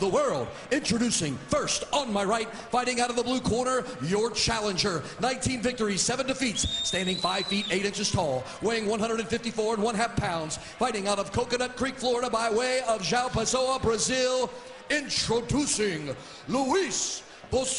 the world. Introducing first on my right, fighting out of the blue corner, your challenger. 19 victories, 7 defeats, standing 5 feet 8 inches tall, weighing 154 1/2 pounds, fighting out of Coconut Creek, Florida by way of João Pessoa, Brazil. Introducing Luiz Firmino.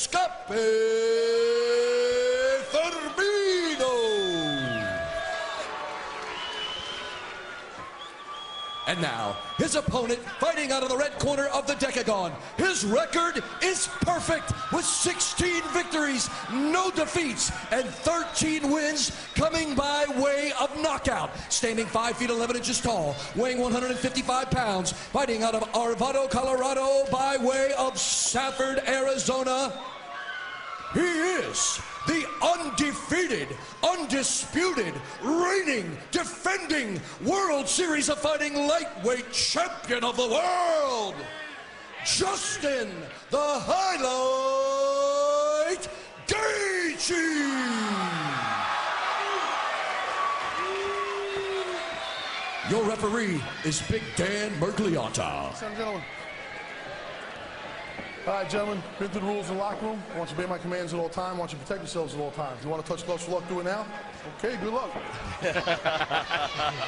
And now, his opponent fighting out of the red corner of the decagon. His record is perfect with 16 victories, no defeats, and 13 wins coming by way of knockout. Standing 5 feet 11 inches tall, weighing 155 pounds, fighting out of Arvado, Colorado by way of Safford, Arizona. He is the undefeated, undisputed, reigning, defending World Series of Fighting lightweight champion of the world, Justin, the Highlight Gaethje. Your referee is Big Dan Mergliata. Ladies and gentlemen. All right, gentlemen, been through the rules in the locker room. I want you to obey my commands at all times. I want you to protect yourselves at all times. You want to touch gloves for luck, do it now. Okay, good luck.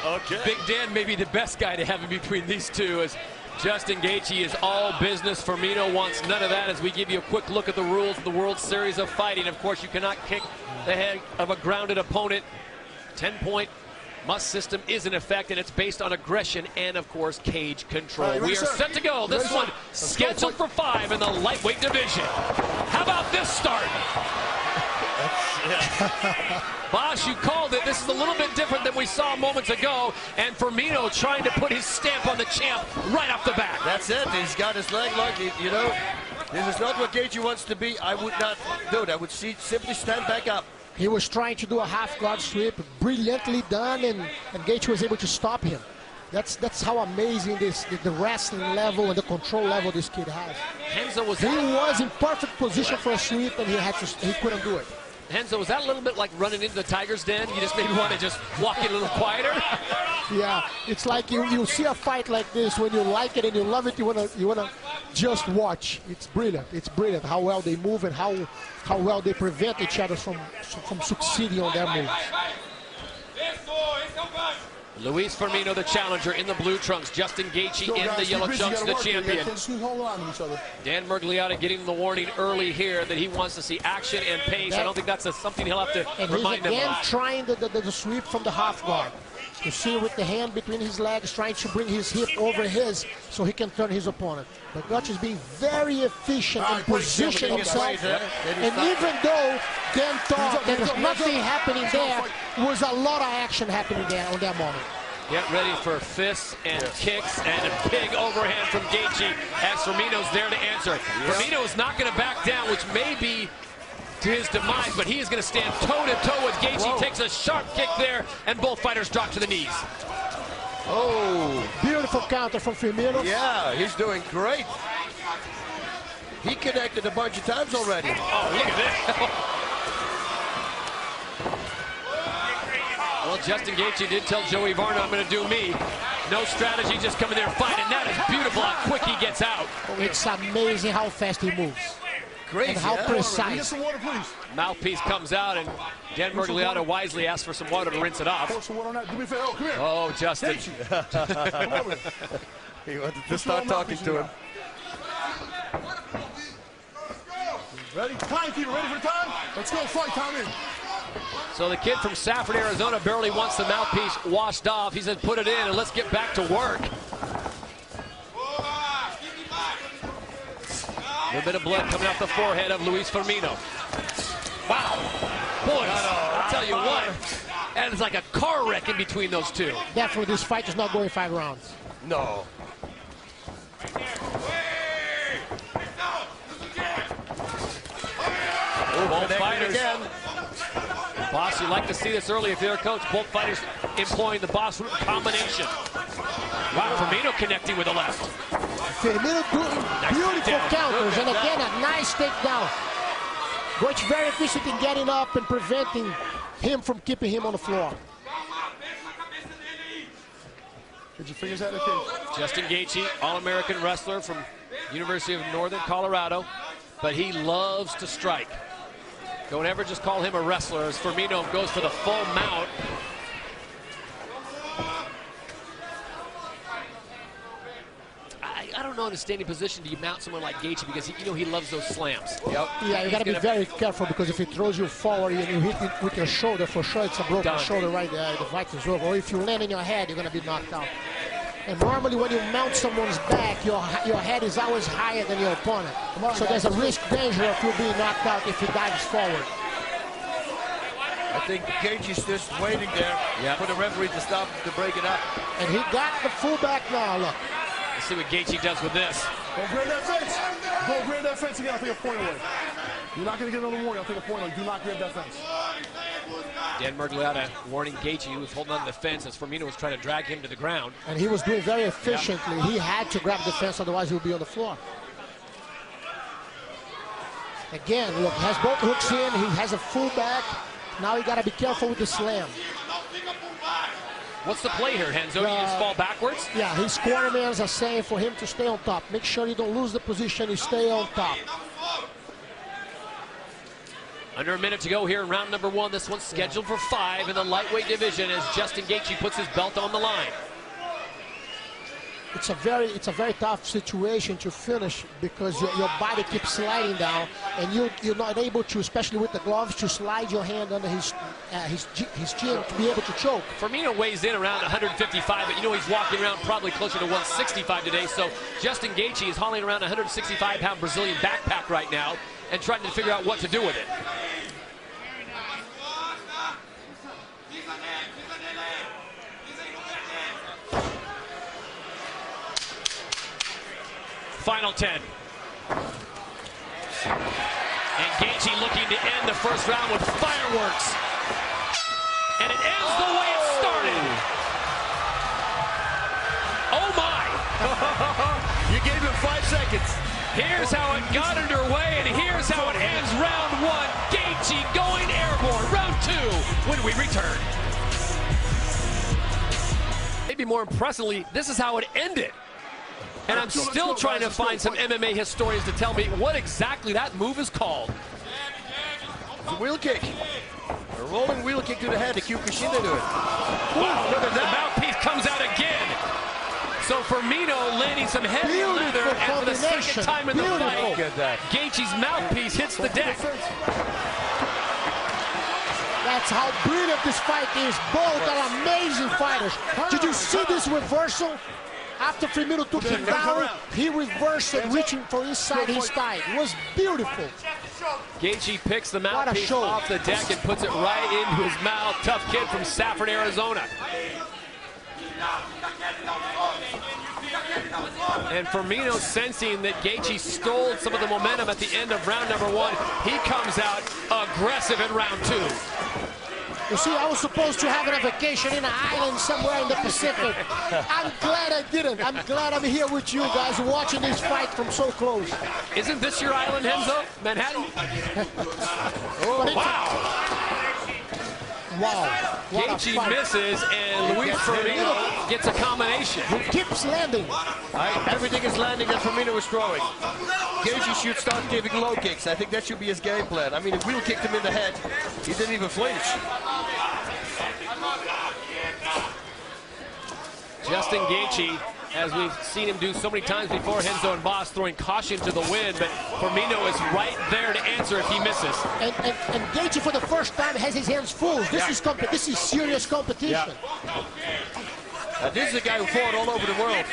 Okay. Big Dan may be the best guy to have in between these two, as Justin Gaethje is all business. Firmino wants none of that, as we give you a quick look at the rules of the World Series of Fighting. Of course, you cannot kick the head of a grounded opponent. 10-point must system is in effect, and it's based on aggression and, of course, cage control. Right, we are set to go. This one scheduled for 5 in the lightweight division. How about this start? Boss, you called it. This is a little bit different than we saw moments ago, and Firmino trying to put his stamp on the champ right off the bat. That's it. He's got his leg locked. You know, this is not what Gaethje wants to be. I would not do it. I would simply stand back up. He was trying to do a half-guard sweep, brilliantly done, and Gaethje was able to stop him. That's how amazing the wrestling level and the control level this kid has. Renzo was in perfect position for a sweep, and he couldn't do it. Renzo, was that a little bit like running into the tiger's den? You just maybe want to just walk in a little quieter? Yeah, it's like you see a fight like this, when you like it and you love it, you wanna just watch. It's brilliant. It's brilliant how well they move and how well they prevent each other from succeeding on their moves. Luiz Firmino, the challenger, in the blue trunks. Justin Gaethje in the yellow trunks, the champion. Dan Mergliata getting the warning early here that he wants to see action and pace. I don't think that's something he'll have to remind him of. And he's again trying the sweep from the half guard. You see with the hand between his legs, trying to bring his hip over his so he can turn his opponent. But Gaethje is being very efficient and positioning himself. And even though Dan thought there was nothing happening there, was a lot of action happening there on that moment. Get ready for fists and kicks and a big overhand from Gaethje as Firmino's there to answer. Firmino is not going to back down, which may be to his demise, but he is going to stand toe-to-toe with Gaethje. Takes a sharp kick there, and both fighters drop to the knees. Oh, beautiful counter from Firmino. Yeah, he's doing great. He connected a bunch of times already. Oh, look at this. Well, Justin Gaethje did tell Joey Varno, I'm going to do me. No strategy, just come in there and fight, and that is beautiful how quick he gets out. It's amazing how fast he moves. Crazy, and how precise. Get some water, please. Mouthpiece comes out, and Dan Mergliata wisely asks for some water to rinse it off. Pour some water on that. Do me a favor. Oh, come here. Oh, Justin. He wanted to start talking to him. Ready? Timekeeper, ready for time? Let's go, fight time in. So the kid from Safford, Arizona barely wants the mouthpiece washed off. He said, put it in and let's get back to work. A little bit of blood coming out the forehead of Luiz Firmino. Wow. Boys, I'll tell you what, that is like a car wreck in between those two. Definitely, this fight is not going 5 rounds. No. Both fighters. Again. Boss, you like to see this early if you're a coach. Both fighters employing the boss root combination. Wow, Firmino connecting with the left. Firmino doing beautiful counters, and again a nice takedown. Gaethje very efficient in getting up and preventing him from keeping him on the floor. Get your fingers out of the cage. Justin Gaethje, All-American wrestler from University of Northern Colorado, but he loves to strike. Don't ever just call him a wrestler, as Firmino goes for the full mount. I don't know in a standing position do you mount someone like Gaethje, because he loves those slams. Yep. Yeah, you got to be very careful, because if he throws you forward and you hit it with your shoulder, for sure it's a broken shoulder right there. The fight is over. Or if you land in your head, you're going to be knocked out. And normally when you mount someone's back, your head is always higher than your opponent. So there's a danger of you being knocked out if he dives forward. I think Gaethje's just waiting there for the referee to stop to break it up. And he got the fullback now, look. Let's see what Gaethje does with this. Don't grab that fence. Don't grab that fence again. I'll take a point away. You're not going to get another warning. I'll take a point away. Do not grab that fence. Dan Mergliotta warning Gaethje, who was holding on to the fence as Firmino was trying to drag him to the ground. And he was doing very efficiently. He had to grab the fence, otherwise he would be on the floor. Again, look, he has both hooks in. He has a fullback. Now you got to be careful with the slam. What's the play here, Renzo? You just fall backwards? Yeah, his cornermans are saying for him to stay on top. Make sure you don't lose the position, you stay on top. Under a minute to go here in round number 1. This one's scheduled for 5 in the lightweight division as Justin Gaethje puts his belt on the line. It's a very tough situation to finish, because your body keeps sliding down, and you're not able to, especially with the gloves, to slide your hand under his chin to be able to choke. Firmino weighs in around 155, but he's walking around probably closer to 165 today. So Justin Gaethje is hauling around a 165-pound Brazilian backpack right now and trying to figure out what to do with it. Final 10. And Gaethje looking to end the first round with fireworks. And it ends the way it started. Oh my! You gave him 5 seconds. Here's how it got underway, and here's how it ends round 1. Gaethje going airborne. Round 2 when we return. Maybe more impressively, this is how it ended. And I'm still trying to find some MMA historians to tell me what exactly that move is called. It's a wheel kick. A rolling wheel kick to the head. The Kyokushin to it. Wow, look at that. The mouthpiece comes out again. So Firmino landing some heavy leather, and for the second time in the fight, Gaethje's mouthpiece hits the deck. That's how brilliant this fight is. Both are amazing fighters. Did you see this reversal? After Firmino took him down, he reversed it, reaching for inside his thigh. It was beautiful. Gaethje picks the mouthpiece off the deck and puts it right into his mouth. Tough kid from Safford, Arizona. And Firmino, sensing that Gaethje stole some of the momentum at the end of round number 1, he comes out aggressive in round 2. You see, I was supposed to have a vacation in an island somewhere in the Pacific. I'm glad I didn't. I'm glad I'm here with you guys watching this fight from so close. Isn't this your island, Renzo? Manhattan? Oh, wow. Wow. Gaethje misses, and Luiz Firmino gets a combination. He keeps landing. Everything is landing that Firmino is throwing. Gaethje should start giving low kicks. I think that should be his game plan. I mean, if wheel kicked him in the head, he didn't even flinch. Justin Gaethje, as we've seen him do so many times before, Renzo and Boss throwing caution to the wind, but Firmino is right there to answer if he misses. And Gaethje, for the first time, has his hands full. This is serious competition. This is a guy who fought all over the world.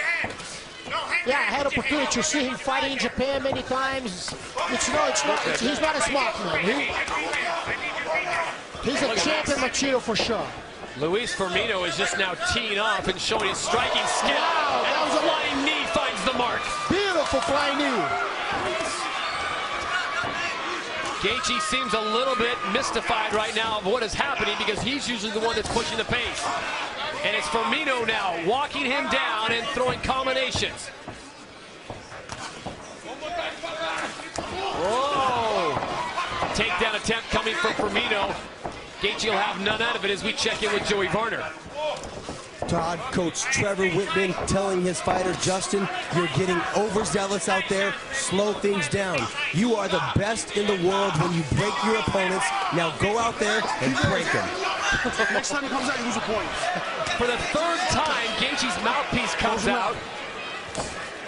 Yeah, I had opportunity to see him fighting in Japan many times. He's not a smart man. He's a champion material for sure. Luiz Firmino is just now teeing off and showing his striking skill. Wow, and a flying knee finds the mark. Beautiful flying knee. Gaethje seems a little bit mystified right now of what is happening, because he's usually the one that's pushing the pace. And it's Firmino now walking him down and throwing combinations. Whoa! Takedown attempt coming from Firmino. Gaethje will have none out of it as we check in with Joey Varner. Todd, Coach Trevor Whitman telling his fighter, Justin, you're getting overzealous out there. Slow things down. You are the best in the world when you break your opponents. Now go out there and break them. Next time he comes out, you lose a point. For the third time, Gaethje's mouthpiece comes out.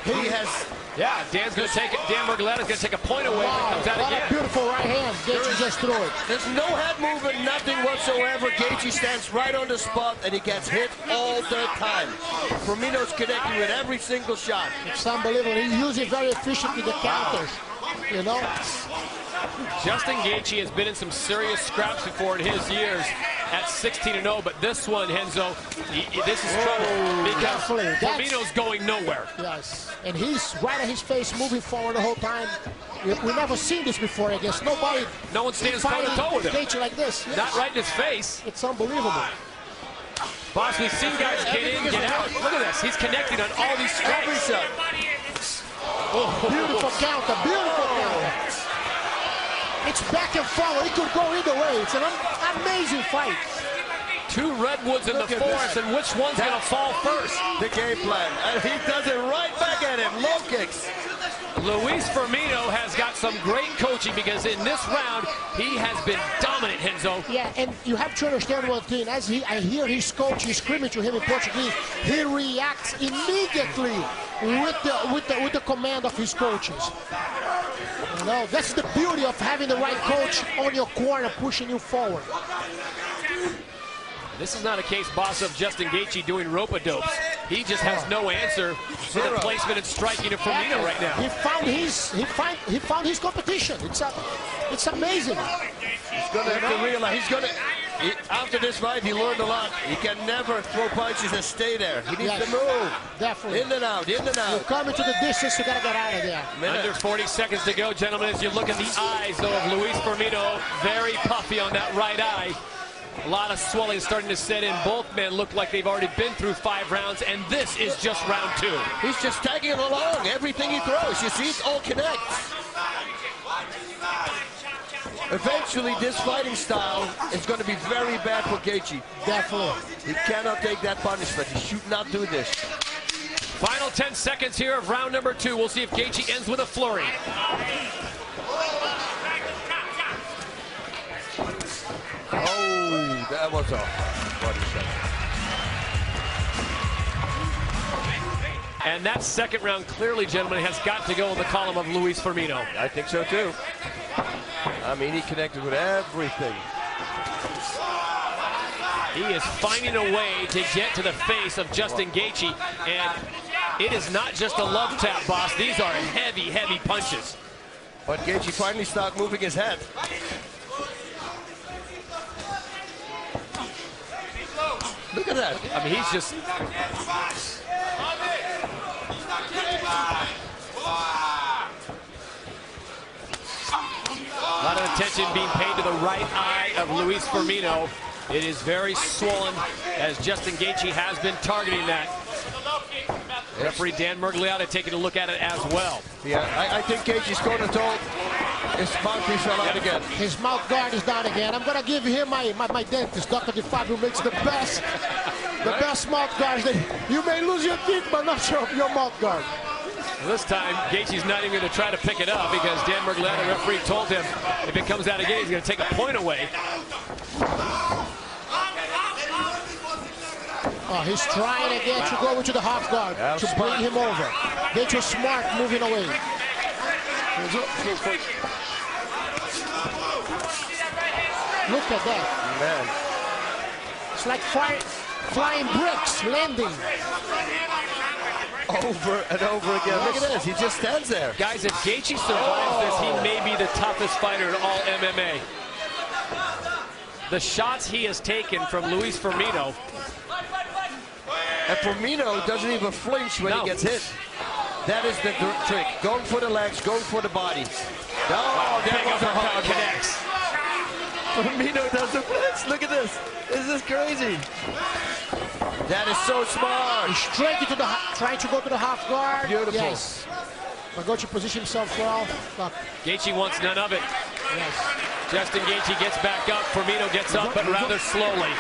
He has... Yeah, Dan Murgaletta's going to take a point away when it comes out again. Beautiful right hand. Gaethje just threw it. There's no head movement, nothing whatsoever. Gaethje stands right on the spot, and he gets hit all the time. Firmino's connecting with every single shot. It's unbelievable. He uses very efficiently the counters. You know? Justin Gaethje has been in some serious scraps before in his years at 16-0, but this one, Renzo, this is trouble because Firmino's going nowhere. Yes, and he's right at his face, moving forward the whole time. We've never seen this before, I guess. Nobody. No one stands toe-to-toe with him. Gaethje like this. Yes. Not right in his face. It's unbelievable. Boss, we've seen guys get in, get out. Look at this. He's connecting on all these strikes. Beautiful counter. Beautiful counter. It's back and forward. It could go either way. It's an amazing fight. Two redwoods in the forest, and which one's going to fall first? The game plan. And he does it right back at him. Low kicks. Luiz Firmino has got some great coaching because in this round, he has been dominant, Renzo. Yeah, and you have to understand one thing. As I hear his coach screaming to him in Portuguese, he reacts immediately with the command of his coaches. You know, that's the beauty of having the right coach on your corner, pushing you forward. This is not a case, boss, of Justin Gaethje doing rope-a-dopes. He just has no answer for the placement and striking of Firmino right now. He found his competition. It's amazing. He's gonna have to realize after this fight he learned a lot. He can never throw punches and stay there. He needs to move. Definitely. In and out, in and out. You come into the distance, you gotta get out of there. Under 40 seconds to go, gentlemen, as you look at the eyes though of Luiz Firmino, very puffy on that right eye. A lot of swelling starting to set in. Both men look like they've already been through 5 rounds, and this is just round 2. He's just tagging it along. Everything he throws, you see, it all connects. Eventually, this fighting style is going to be very bad for Gaethje. Definitely. He cannot take that punishment. He should not do this. Final 10 seconds here of round number 2. We'll see if Gaethje ends with a flurry. Oh, that was a funny shot. And that second round clearly, gentlemen, has got to go in the column of Luiz Firmino. I think so too. I mean, he connected with everything. He is finding a way to get to the face of Justin Gaethje, and it is not just a love tap, boss. These are heavy, heavy punches. But Gaethje finally started moving his head. Look at that. I mean, he's just... A lot of attention being paid to the right eye of Luiz Firmino. It is very swollen, as Justin Gaethje has been targeting that. Referee Dan Murgaletta taking a look at it as well. Yeah, I think Gaethje's going to toe. His mouthpiece fell out again. His mouth guard is down again. I'm going to give him my dentist, Dr. DeFabio, makes the best mouth guards. You may lose your teeth, but not your mouth guard. This time, Gaethje's not even going to try to pick it up because Dan Murgaletta, the referee, told him if it comes out again, he's going to take a point away. Oh, he's trying again to go into the half guard to bring him over. Gaethje smart moving away. Look at that. Man. It's like flying bricks landing. Over and over again. Look at this. He just stands there. Guys, if Gaethje survives this, he may be the toughest fighter in all MMA. The shots he has taken from Luiz Firmino. And Firmino doesn't even flinch when he gets hit. That is the trick. Going for the legs, going for the body. Oh, that was a hard connects. Firmino doesn't flinch. Look at this. This is crazy. That is so smart. Straight into the, trying to go to the half guard. Beautiful. Yes. Gaethje position himself well. Look. Gaethje wants none of it. Yes. Justin Gaethje gets back up. Firmino gets up, but rather slowly.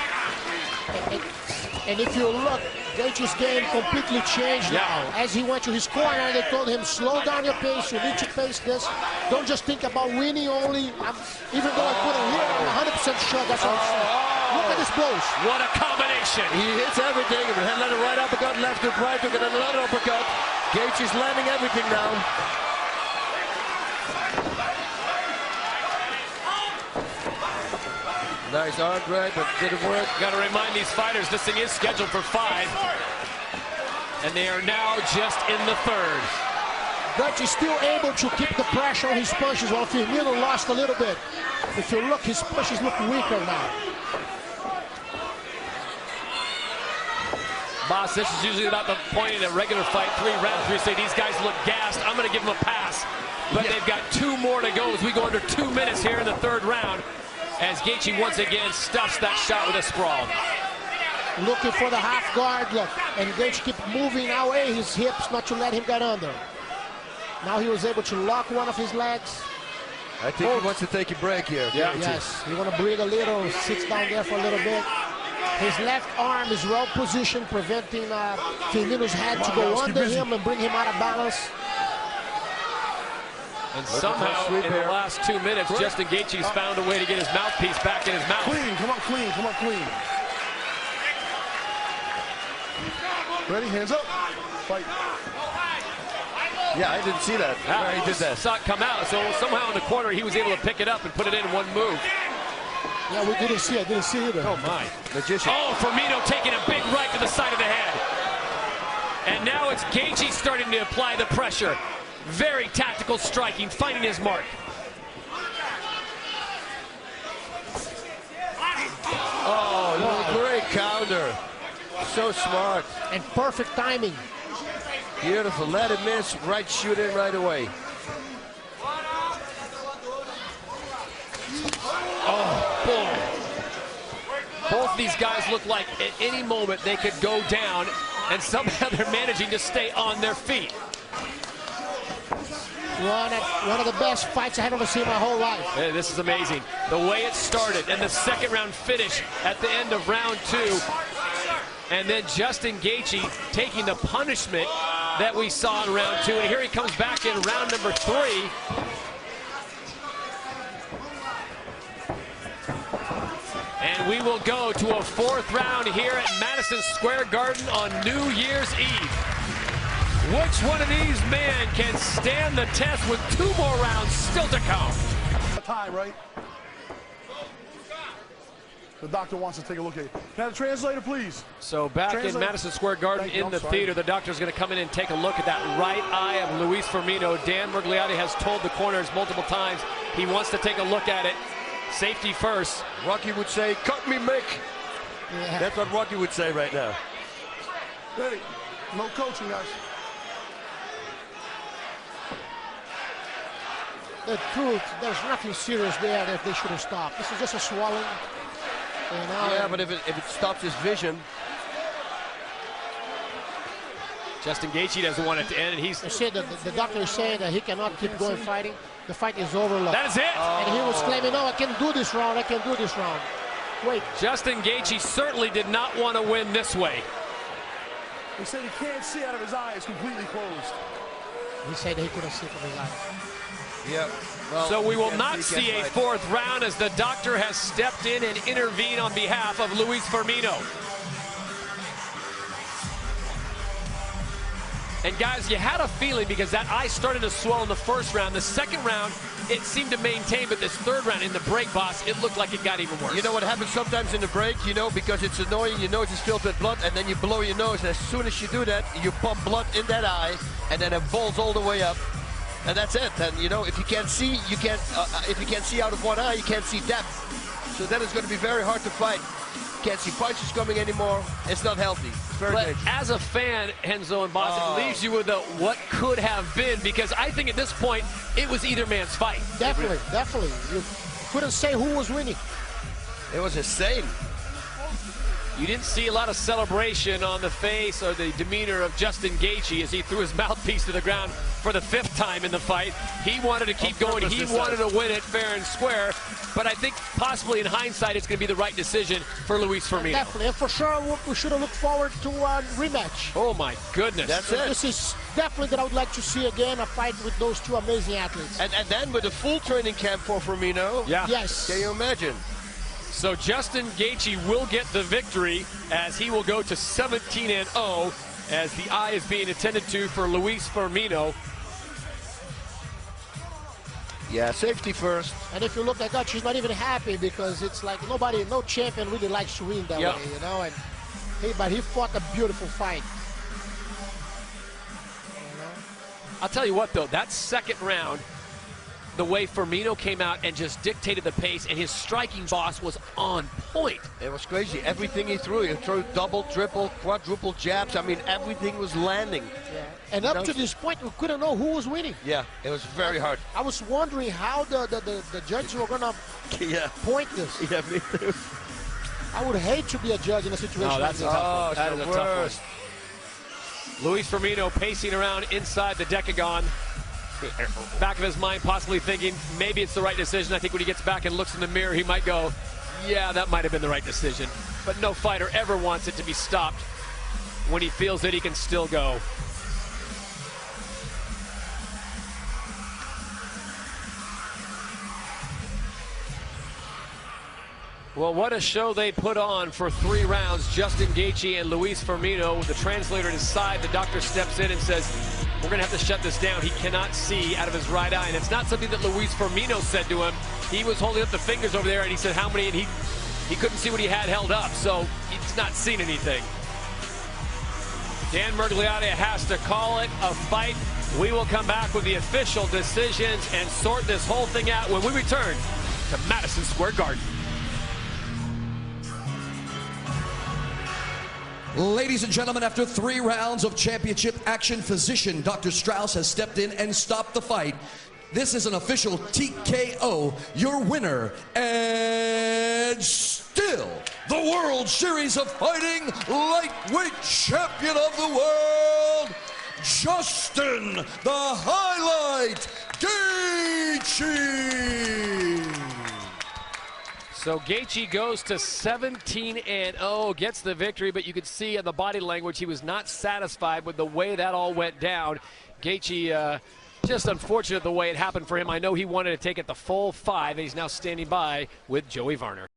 And if you look, Gaethje's game completely changed now. As he went to his corner, they told him, slow down your pace, you need to pace this. Don't just think about winning only. Even though I couldn't hear it, I'm 100% sure that's what I'm saying. Look at his blows. What a combination. He hits everything. Let a right uppercut, left to right, to get another uppercut. Gaethje's landing everything now. Nice arm drag, but didn't work. Got to remind these fighters, this thing is scheduled for 5. And they are now just in the 3rd. Gaethje still able to keep the pressure on his punches while Firmino lost a little bit. If you look, his punches look weaker now. Boss, this is usually about the point in a regular fight, 3 rounds, where you say these guys look gassed. I'm going to give them a pass. But they've got 2 more to go as we go under 2 minutes here in the 3rd round. As Gaethje once again stuffs that shot with a sprawl. Looking for the half guard, look. And Gaethje keep moving away his hips not to let him get under. Now he was able to lock one of his legs. I think he wants to take a break here. Yeah. Yes, he want to breathe a little, sits down there for a little bit. His left arm is well positioned, preventing Firmino's head to go under him and bring him out of balance. And somehow, in the last 2 minutes, Justin Gaethje's found a way to get his mouthpiece back in his mouth. Clean, come on, clean, come on, clean. Ready, hands up, fight. Yeah, I didn't see that. He did that. Saw it come out, so somehow in the corner he was able to pick it up and put it in one move. Yeah, we didn't see it, didn't see it either. Oh my. Magician. Oh, Firmino taking a big right to the side of the head. And now it's Gaethje starting to apply the pressure. Very tactical striking, finding his mark. Oh, great counter. So smart. And perfect timing. Beautiful. Let it miss. Right shoot in right away. Oh, boom. Both these guys look like at any moment they could go down, and somehow they're managing to stay on their feet. One of the best fights I have ever seen in my whole life. Hey, this is amazing. The way it started and the 2nd round finish at the end of round 2. And then Justin Gaethje taking the punishment that we saw in round 2. And here he comes back in round number 3. And we will go to a 4th round here at Madison Square Garden on New Year's Eve. Which one of these men can stand the test with 2 more rounds still to come? Time, right? The doctor wants to take a look at you. Now the translator, please. So back in Madison Square Garden in the theater, the doctor's going to come in and take a look at that right eye of Luis Firmino. Dan Mergliotti has told the corners multiple times he wants to take a look at it. Safety first. Rocky would say, cut me, Mick. Yeah. That's what Rocky would say right now. Hey, no coaching, guys. The truth, there's nothing serious there that they should have stopped. This is just a swelling. Yeah, but if it stops his vision. Justin Gaethje doesn't want it to end, and he's... I said that the doctor is saying that he cannot keep going fighting. The fight is over. Look. That is it! And he was claiming, no, I can do this round, I can do this round. Wait. Justin Gaethje certainly did not want to win this way. He said he can't see out of his eyes, completely closed. He said he couldn't see from his eyes. Yep. Well, So we will not see a 4th round as the doctor has stepped in and intervened on behalf of Luis Firmino. And guys, you had a feeling because that eye started to swell in the 1st round. The 2nd round, it seemed to maintain, but this 3rd round in the break, boss, it looked like it got even worse. You know what happens sometimes in the break, you know, because it's annoying, your nose is filled with blood, and then you blow your nose, and as soon as you do that, you pump blood in that eye, and then it bolts all the way up. And that's it. And you know, if you can't see, you can't. If you can't see out of one eye, you can't see depth. So then it's going to be very hard to fight. Can't see punches coming anymore. It's not healthy. It's very dangerous. As a fan, Henzo and Boss, it leaves you with a what could have been, because I think at this point it was either man's fight. Definitely, definitely. You couldn't say who was winning. It was insane. You didn't see a lot of celebration on the face or the demeanor of Justin Gaethje as he threw his mouthpiece to the ground for the 5th time in the fight. He wanted to keep going. He wanted to win it fair and square. But I think possibly in hindsight, it's going to be the right decision for Luiz Firmino. Definitely. And for sure, we should have looked forward to a rematch. Oh, my goodness. That's it. This is definitely that I would like to see again, a fight with those two amazing athletes. And then with a full training camp for Firmino. Yeah. Yes. Can you imagine? So Justin Gaethje will get the victory as he will go to 17-0 as the eye is being attended to for Luiz Firmino. Yeah, safety first. And if you look at Gaethje, he's not even happy because it's like no champion really likes to win that way, you know. And but he fought a beautiful fight. You know? I'll tell you what, though, that second round, the way Firmino came out and just dictated the pace, and his striking boss was on point. It was crazy. Everything he threw double, triple, quadruple jabs. I mean, everything was landing. Yeah. And up to this point, we couldn't know who was winning. Yeah, it was very hard. I was wondering how the judges were going to point this. Yeah, me too. I would hate to be a judge in a situation like that's this. a tough one. That it's is the a tough worst. one. Luiz Firmino pacing around inside the decagon. Back of his mind possibly thinking maybe it's the right decision. I think when he gets back and looks in the mirror, he might go, yeah, that might have been the right decision. But no fighter ever wants it to be stopped when he feels that he can still go. Well, what a show they put on for 3 rounds. Justin Gaethje and Luiz Firmino. The translator at his side, the doctor steps in and says, we're going to have to shut this down. He cannot see out of his right eye. And it's not something that Luiz Firmino said to him. He was holding up the fingers over there, and he said how many, and he couldn't see what he had held up, so he's not seen anything. Dan Mergliotti has to call it a fight. We will come back with the official decisions and sort this whole thing out when we return to Madison Square Garden. Ladies and gentlemen, after 3 rounds of championship action, physician Dr. Strauss has stepped in and stopped the fight. This is an official TKO. Your winner, and still the World Series of Fighting lightweight champion of the world, Justin the Highlight Gaethje. So Gaethje goes to 17-0, gets the victory, but you could see in the body language he was not satisfied with the way that all went down. Gaethje, just unfortunate the way it happened for him. I know he wanted to take it the full 5, and he's now standing by with Joey Varner.